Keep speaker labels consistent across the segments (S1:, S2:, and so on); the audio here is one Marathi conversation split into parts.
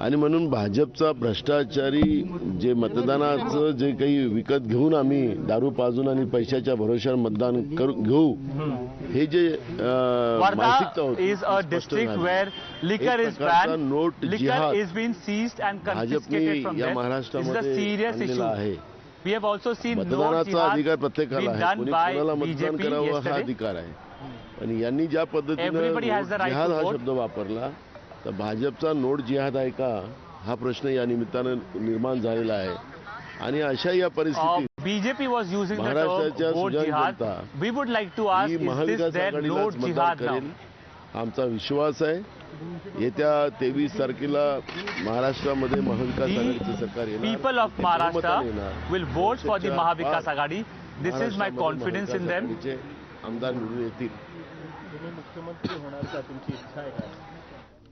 S1: आणि म्हणून भाजपचा भ्रष्टाचारी जे मतदानाचं जे काही विकत घेऊन आम्ही दारू पाजून आणि पैशाच्या भरोश्यावर मतदान घेऊ हे जे मानसिकता होती
S2: is a district where liquor is banned, liquor is being seized and confiscated from them. This is a serious issue. We have also seen note
S1: मतदानाचा अधिकार
S2: jihad
S1: प्रत्येकाला
S2: being
S1: आहे.
S2: done
S1: कोणी
S2: by
S1: कोणाला मतदान
S2: BJP
S1: करावं हा
S2: yesterday.
S1: अधिकार आहे. आणि यांनी ज्या पद्धतीने
S2: Everybody has the right
S1: जिहाद
S2: to
S1: हा
S2: vote.
S1: शब्द वापरला तर भाजपचा नोट जिहाद आहे का हा प्रश्न या निमित्तानं निर्माण झालेला आहे. आणि अशा या परिस्थितीत
S2: BJP was using the
S1: महाराष्ट्राच्या
S2: term vote
S1: सुजाण
S2: jihad.
S1: Janata
S2: We would like to ask,
S1: he
S2: is this
S1: Mahavikas
S2: their
S1: आघाडीलाच
S2: note
S1: मतदान
S2: jihad now?
S1: करेल आमचा विश्वास आहे. येत्या 23 तारखेला महाराष्ट्रामध्ये महाविकास आघाडीचं सरकार येणार.
S2: People of Maharashtra will vote for the Mahavikas Aghadi. This is my confidence in them.
S1: आमदार निवडून येतील.
S3: मुख्यमंत्री होणार का तुमची इच्छा आहे का?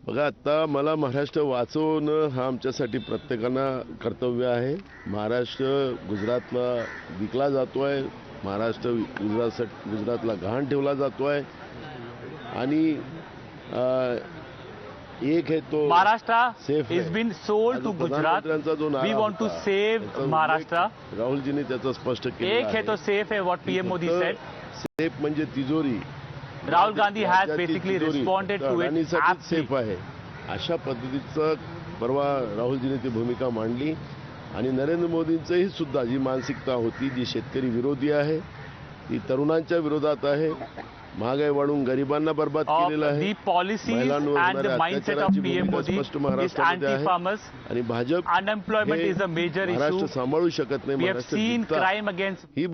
S1: बघा आता मला महाराष्ट्र वाचवणं हा आमच्यासाठी प्रत्येकाला कर्तव्य आहे. महाराष्ट्र गुजरातला विकला जातोय. महाराष्ट्र गुजरातला गहाण ठेवला जातोय. आणि एक है तो
S2: Maharashtra
S1: safe
S2: is
S1: है.
S2: been sold to Gujarat. We want to save Maharashtra.
S1: राहुलजींनी त्याचं स्पष्ट
S2: एक
S1: केलं
S2: है तो safe है what PM Modi said.
S1: Safe म्हणजे तिजोरी.
S2: Rahul Gandhi has
S1: राज्याची
S2: basically
S1: तिजोरी
S2: responded to it
S1: अडाणीसाठीच
S2: aptly.
S1: Safe आहे. अशा पद्धतीचं परवा राहुलजींनी ती भूमिका मांडली. आणि नरेंद्र मोदींचंही सुद्धा जी मानसिकता होती जी शेतकरी विरोधी आहे ती तरुणांच्या विरोधात आहे. महागाई वाढून गरिबांना बर्बाद केलेलं आहे.
S2: The policies and the mindset of PM Modi is anti-farmers.
S1: आणि Bhajap
S2: Unemployment is a major
S1: Maharashtra
S2: issue.
S1: सांभाळू शकत नाही.
S2: We have seen crime against
S1: he